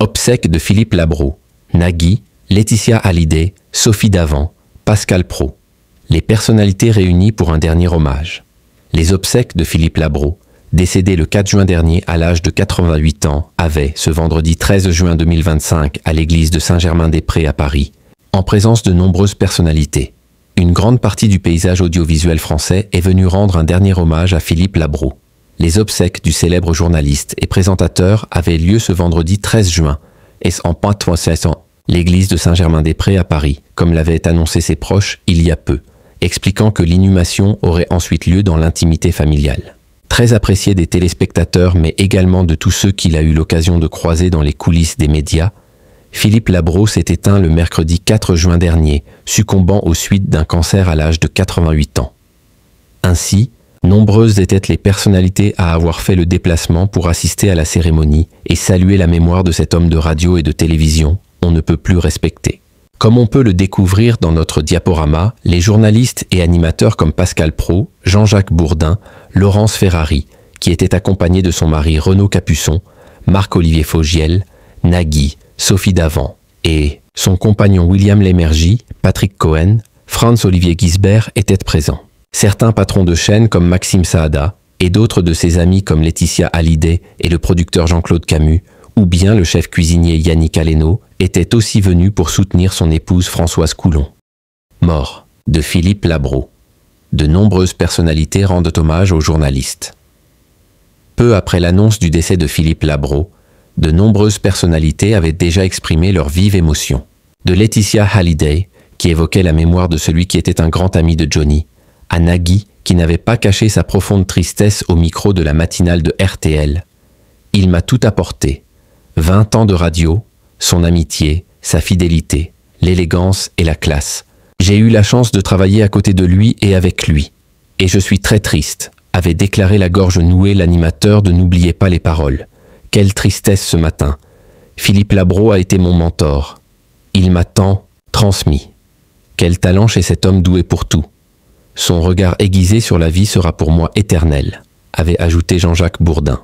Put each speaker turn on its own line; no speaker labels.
Obsèques de Philippe Labro, Nagui, Laetitia Hallyday, Sophie Davant, Pascal Praud. Les personnalités réunies pour un dernier hommage. Les obsèques de Philippe Labro, décédé le 4 juin dernier à l'âge de 88 ans, avaient, ce vendredi 13 juin 2025, à l'église de Saint-Germain-des-Prés à Paris, en présence de nombreuses personnalités. Une grande partie du paysage audiovisuel français est venue rendre un dernier hommage à Philippe Labro. Les obsèques du célèbre journaliste et présentateur avaient lieu ce vendredi 13 juin, en l'église de Saint-Germain-des-Prés à Paris, comme l'avaient annoncé ses proches il y a peu, expliquant que l'inhumation aurait ensuite lieu dans l'intimité familiale. Très apprécié des téléspectateurs mais également de tous ceux qu'il a eu l'occasion de croiser dans les coulisses des médias, Philippe Labro s'est éteint le mercredi 4 juin dernier, succombant aux suites d'un cancer à l'âge de 88 ans. Ainsi, nombreuses étaient les personnalités à avoir fait le déplacement pour assister à la cérémonie et saluer la mémoire de cet homme de radio et de télévision, on ne peut plus respecter. Comme on peut le découvrir dans notre diaporama, les journalistes et animateurs comme Pascal Praud, Jean-Jacques Bourdin, Laurence Ferrari, qui était accompagnée de son mari Renaud Capuçon, Marc-Olivier Fogiel, Nagui, Sophie Davant et son compagnon William Lémergie, Patrick Cohen, Franz-Olivier Gisbert étaient présents. Certains patrons de chaîne comme Maxime Saada et d'autres de ses amis comme Laetitia Hallyday et le producteur Jean-Claude Camus, ou bien le chef cuisinier Yannick Aleno, était aussi venu pour soutenir son épouse Françoise Coulon. Mort de Philippe Labro. De nombreuses personnalités rendent hommage aux journalistes. Peu après l'annonce du décès de Philippe Labro, de nombreuses personnalités avaient déjà exprimé leur vive émotion. De Laetitia Hallyday, qui évoquait la mémoire de celui qui était un grand ami de Johnny, à Nagui, qui n'avait pas caché sa profonde tristesse au micro de la matinale de RTL. Il m'a tout apporté. 20 ans de radio, son amitié, sa fidélité, l'élégance et la classe. J'ai eu la chance de travailler à côté de lui et avec lui. Et je suis très triste, avait déclaré la gorge nouée l'animateur de N'oubliez pas les paroles. Quelle tristesse ce matin. Philippe Labro a été mon mentor. Il m'a tant transmis. Quel talent chez cet homme doué pour tout. Son regard aiguisé sur la vie sera pour moi éternel, avait ajouté Jean-Jacques Bourdin.